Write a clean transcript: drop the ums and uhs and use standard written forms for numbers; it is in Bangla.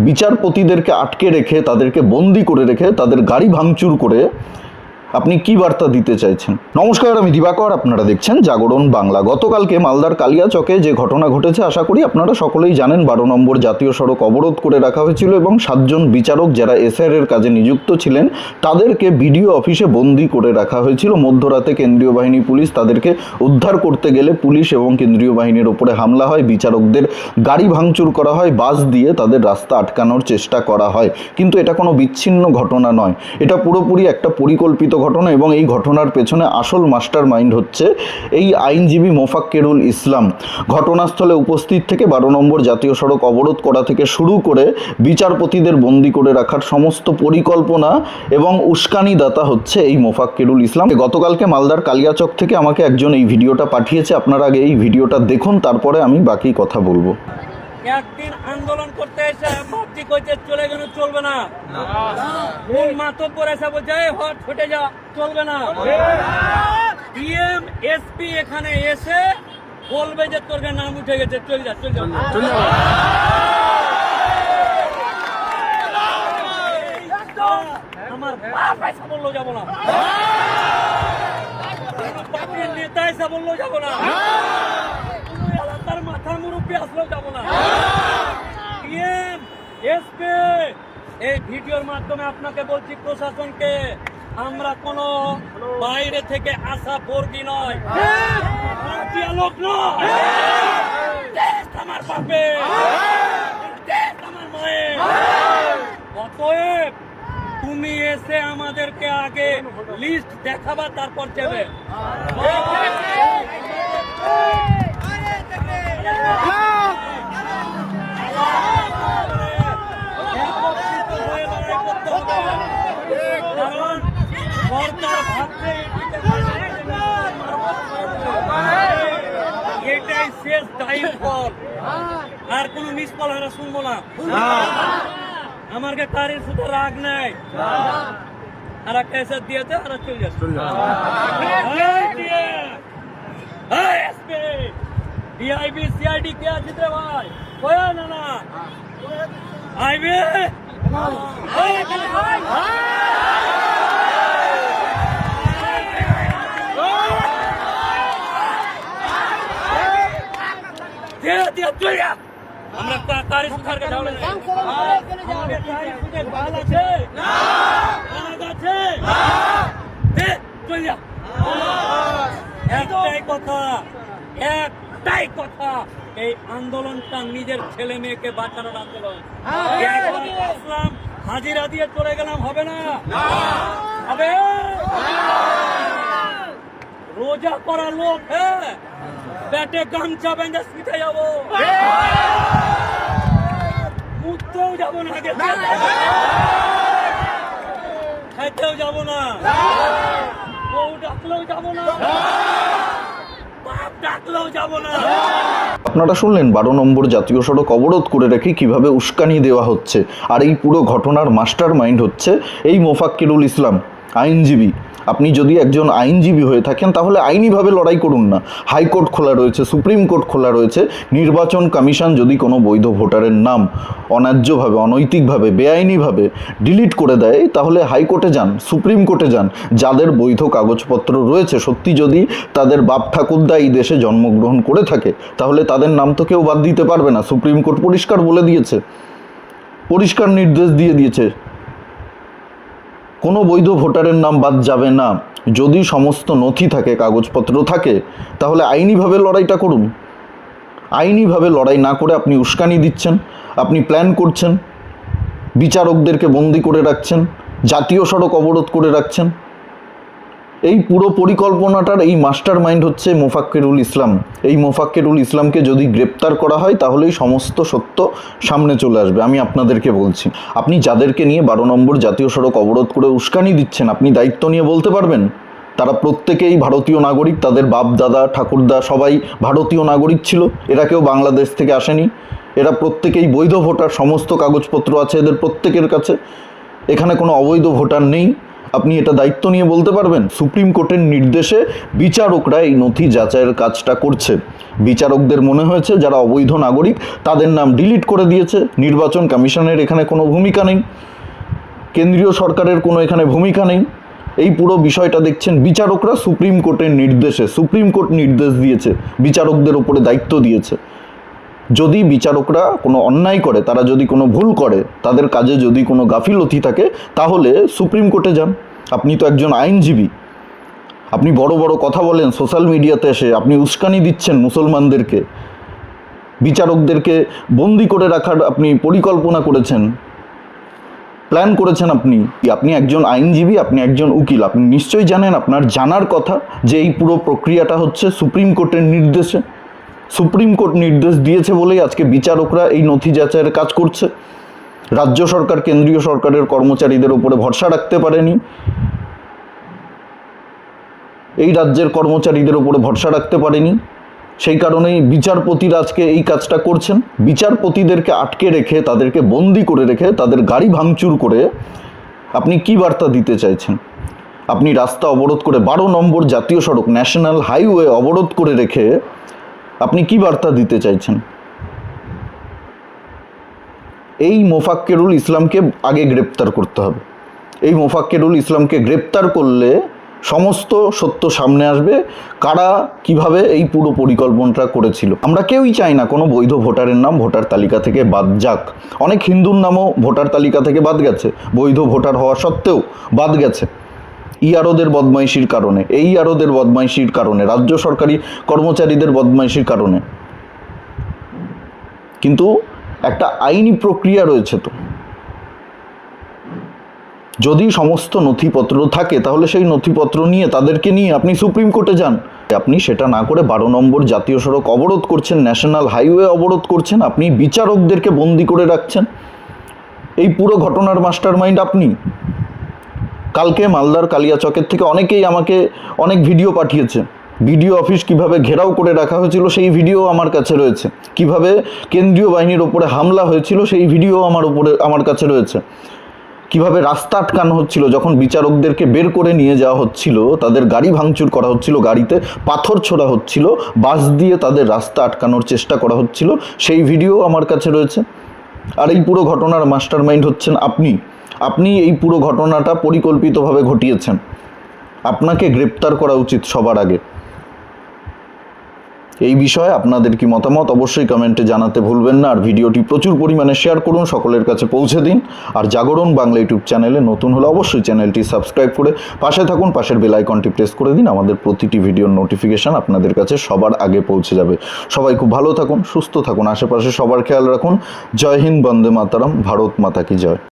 বিচারপতিদেরকে আটকে রেখে, তাদেরকে বন্দি করে রেখে, তাদের গাড়ি ভাঙচুর করে আপনি কি বার্তা দিতে চাইছেন? নমস্কার, আমি দিবাকর, আপনারা দেখছেন জাগরণ বাংলা। গতকালকে মালদার কালিয়াচকে যে ঘটনা ঘটেছে, আশা করি আপনারা সকলেই জানেন। 12 নম্বর জাতীয় সড়ক অবরোধ করে রাখা হয়েছিল এবং 7 জন বিচারক যারা এসআইআর কাজে নিযুক্ত ছিলেন তাদেরকে বিডিও অফিসে বন্দি করে রাখা হয়েছিল। মধ্যরাতে কেন্দ্রীয় বাহিনী পুলিশ তাদেরকে উদ্ধার করতে গেলে পুলিশ এবং কেন্দ্রীয় বাহিনীর ওপরে হামলা হয়, বিচারকদের গাড়ি ভাঙচুর করা হয়, বাস দিয়ে তাদের রাস্তা আটকানোর চেষ্টা করা হয়। কিন্তু এটা কোনো বিচ্ছিন্ন ঘটনা নয়, এটা পুরোপুরি একটা পরিকল্পিত ঘটনা এবং এই ঘটনার পেছনে আসল মাস্টার মাইন্ড হচ্ছে এই আইনজীবী মোফাক্কেরুল ইসলাম। ঘটনাস্থলে উপস্থিত থেকে 12 নম্বর জাতীয় সড়ক অবরোধ করা থেকে শুরু করে বিচারপতিদের বন্দি করে রাখার সমস্ত পরিকল্পনা এবং উস্কানিদাতা হচ্ছে এই মোফাক্কেরুল ইসলাম। গতকালকে মালদার কালিয়াচক থেকে আমাকে একজন এই ভিডিওটা পাঠিয়েছে, আপনারা আগে এই ভিডিওটা দেখুন, তারপরে আমি বাকি কথা বলবো। একদিন আন্দোলন করতে এসে ভাবছি কইতে চলে গেলে চলবে না, মূল মাতব্বর এসে বলছে হট ছুটে যা, চলবে না। ডিএম এসপি এখানে এসে বলবে যে তোর নাম উঠে গেছে, চল যা চল যা। আমার বাপ এসে বললো যাবো না, পার্টির নেতা এসে বললো যাবো না, এলাকার মাথা মুরব্বী আসলেও যাবো না। এই ভিডিওর মাধ্যমে আপনাকে বলছি, প্রশাসনকে, আমরা কোন বাইরে থেকে আসা বর্গী নয়, লোক নয়, আমার বাপে, আমার মায়ের। অতএব তুমি এসে আমাদেরকে আগে লিস্ট দেখাবা, তারপর যাবে। এটাই শেষ টাইম কল, আর কোন মিস কল আমরা শুনবো না। আমার কারির শুধু রাগ নাই, আর কেসে দিয়েছে আর চলে যাচ্ছে। ডিআইবি সিআইডি কে আছে রে ভাই? কয়া না না আইবে আমরা তারি সুধার কে ঢালে একটাই কথা, এই আন্দোলনটা নিজের ছেলে মেয়েকে বাঁচানোর আন্দোলন। আসলাম হাজিরা দিয়ে চলে গেলাম, হবে না, হবে। রোজা করা লোক, হ্যাঁ, পেটে গামছা বেঁধে শুতে যাবো, উঠতেও যাবো না, খাইতেও যাবো না, বউ ডাকলেও যাবো না, বাপ ডাকলেও যাবো না। আপনারা শুনলেন 12 নম্বর জাতীয় সড়ক অবরোধ করে রেখে কিভাবে উস্কানি দেওয়া হচ্ছে, আর এই পুরো ঘটনার মাস্টার মাইন্ড হচ্ছে এই মোফাক্কেরুল ইসলাম, আইনজীবী। আপনি যদি একজন আইনজীবী হয়ে থাকেন তাহলে আইনিভাবে লড়াই করুন না। হাইকোর্ট খোলা রয়েছে, সুপ্রিম কোর্ট খোলা রয়েছে। নির্বাচন কমিশন যদি কোনো বৈধ ভোটারের নাম অন্যায্যভাবে, অনৈতিকভাবে, বেআইনিভাবে ডিলিট করে দেয়, তাহলে হাইকোর্টে যান, সুপ্রিম কোর্টে যান। যাদের বৈধ কাগজপত্র রয়েছে, সত্যি যদি তাদের বাপ ঠাকুরদা এই দেশে জন্মগ্রহণ করে থাকে, তাহলে তাদের নাম তো কেউ বাদ দিতে পারবে না। সুপ্রিম কোর্ট পরিষ্কার বলে দিয়েছে, পরিষ্কার নির্দেশ দিয়ে দিয়েছে, কোনো বৈধ ভোটারের নাম বাদ যাবে না। যদি সমস্ত নথি থাকে, কাগজপত্র থাকে, তাহলে আইনিভাবে লড়াইটা করুন। আইনিভাবে লড়াই না করে আপনি উস্কানি দিচ্ছেন, আপনি প্ল্যান করছেন, বিচারকদেরকে বন্দি করে রাখছেন, জাতীয় সড়ক অবরোধ করে রাখছেন। এই পুরো পরিকল্পনাটার এই মাস্টার মাইন্ড হচ্ছে মোফাক্কেরুল ইসলাম। এই মোফাক্কেরুল ইসলামকে যদি গ্রেপ্তার করা হয় তাহলেই সমস্ত সত্য সামনে চলে আসবে। আমি আপনাদেরকে বলছি, আপনি যাদেরকে নিয়ে 12 নম্বর জাতীয় সড়ক অবরোধ করে উস্কানি দিচ্ছেন, আপনি দায়িত্ব নিয়ে বলতে পারবেন তারা প্রত্যেকেই ভারতীয় নাগরিক, তাদের বাপ দাদা ঠাকুরদা সবাই ভারতীয় নাগরিক ছিল, এরা কেউ বাংলাদেশ থেকে আসেনি, এরা প্রত্যেকেই বৈধ ভোটার, সমস্ত কাগজপত্র আছে এদের প্রত্যেকের কাছে, এখানে কোনো অবৈধ ভোটার নেই। আপনি এটা দায়িত্ব নিয়ে বলতে পারবেন? সুপ্রিম কোর্টের নির্দেশে বিচারকরা এই নথি যাচাইয়ের কাজটা করছে। বিচারকদের মনে হয়েছে যারা অবৈধ নাগরিক তাদের নাম ডিলিট করে দিয়েছে। নির্বাচন কমিশনের এখানে কোনো ভূমিকা নেই, কেন্দ্রীয় সরকারের কোনো এখানে ভূমিকা নেই। এই পুরো বিষয়টা দেখছেন বিচারকরা সুপ্রিম কোর্টের নির্দেশে। সুপ্রিম কোর্ট নির্দেশ দিয়েছে, বিচারকদের উপরে দায়িত্ব দিয়েছে। যদি বিচারকরা কোনো অন্যায় করে, তারা যদি কোনো ভুল করে, তাদের কাজে যদি কোনো গাফিলতি থাকে, তাহলে সুপ্রিম কোর্টে যান। আপনি তো একজন আইনজীবী, আপনি বড় বড় কথা বলেন সোশ্যাল মিডিয়াতে এসে, আপনি উস্কানি দিচ্ছেন মুসলমানদেরকে, বিচারকদেরকে বন্দি করে রাখার আপনি পরিকল্পনা করেছেন, প্ল্যান করেছেন। আপনি একজন আইনজীবী, আপনি একজন উকিল, আপনি নিশ্চয়ই জানেন, আপনার জানার কথা যে এই পুরো প্রক্রিয়াটা হচ্ছে সুপ্রিম কোর্টের নির্দেশে। সুপ্রিম কোর্ট নির্দেশ দিয়েছে বলেই আজকে বিচারকরা এই নথি যাচাইয়ের কাজ করছে। রাজ্য সরকার কেন্দ্রীয় সরকারের কর্মচারীদের উপরে ভরসা রাখতে পারেনি, এই রাজ্যের কর্মচারীদের উপরে ভরসা রাখতে পারেনি, সেই কারণেই বিচারপতিরা আজকে এই কাজটা করছেন। বিচারপতিদেরকে আটকে রেখে, তাদেরকে বন্দি করে রেখে, তাদের গাড়ি ভাঙচুর করে আপনি কি বার্তা দিতে চাইছেন? আপনি রাস্তা অবরোধ করে 12 নম্বর জাতীয় সড়ক ন্যাশনাল হাইওয়ে অবরোধ করে রেখে আপনি কি বার্তা দিতে চাইছেন? এই মোফাক্কেরুল ইসলামকে আগে গ্রেপ্তার করতে হবে। এই মোফাক্কেরুল ইসলামকে গ্রেপ্তার করলে সমস্ত সত্য সামনে আসবে, কারা কিভাবে এই পুরো পরিকল্পনাটা করেছিল। আমরা কেউই চাই না কোনো বৈধ ভোটারের নাম ভোটার তালিকা থেকে বাদ যাক। অনেক হিন্দুর নামও ভোটার তালিকা থেকে বাদ গেছে, বৈধ ভোটার হওয়া সত্ত্বেও বাদ গেছে ইয়ারোদের বদমাইশির কারণে, এই ইয়ারোদের বদমাইশির কারণে, রাজ্য সরকারি কর্মচারীদের বদমাইশির কারণে। কিন্তু একটা আইনি প্রক্রিয়া রয়েছে, তো যদি সমস্ত নথিপত্র থাকে তাহলে সেই নথিপত্র নিয়ে তাদেরকে নিয়ে আপনি সুপ্রিম কোর্টে যান। আপনি সেটা না করে 12 নম্বর জাতীয় সড়ক অবরোধ করছেন, ন্যাশনাল হাইওয়ে অবরোধ করছেন, আপনি বিচারকদেরকে বন্দি করে রাখছেন। এই পুরো ঘটনার মাস্টার মাইন্ড আপনি। কালকে মালদার কালিয়াচকের থেকে অনেকেই আমাকে অনেক ভিডিও পাঠিয়েছে। বিডিও অফিস কিভাবে ঘেরাও করে রাখা হয়েছিল সেই ভিডিও আমার কাছে রয়েছে, কিভাবে কেন্দ্রীয় বাহিনীর ওপরে হামলা হয়েছিল সেই ভিডিও আমার কাছে রয়েছে, কিভাবে রাস্তা আটকানো হচ্ছিল, যখন বিচারকদেরকে বের করে নিয়ে যাওয়া হচ্ছিল, তাদের গাড়ি ভাঙচুর করা হচ্ছিল, গাড়িতে পাথর ছোড়া হচ্ছিল, বাস দিয়ে তাদের রাস্তা আটকানোর চেষ্টা করা হচ্ছিল, সেই ভিডিও আমার কাছে রয়েছে। আর এই পুরো ঘটনার মাস্টার মাইন্ড হচ্ছেন আপনি এই পুরো ঘটনাটা পরিকল্পিতভাবে ঘটিয়েছেন। আপনাকে গ্রেপ্তার করা উচিত সবার আগে। এই বিষয়ে আপনাদের কি মতামত অবশ্যই কমেন্টে জানাতে ভুলবেন না। আর ভিডিওটি প্রচুর পরিমাণে শেয়ার করুন, সকলের কাছে পৌঁছে দিন। আর জাগরণ বাংলা ইউটিউব চ্যানেলে নতুন হলে অবশ্যই চ্যানেলটি সাবস্ক্রাইব করে পাশে থাকুন, পাশের বেল আইকনটি প্রেস করে দিন। আমাদের প্রতিটি ভিডিওর নোটিফিকেশান আপনাদের কাছে সবার আগে পৌঁছে যাবে। সবাই খুব ভালো থাকুন, সুস্থ থাকুন, আশেপাশে সবার খেয়াল রাখুন। জয় হিন্দ, বন্দে মাতরম, ভারত মাতা কি জয়।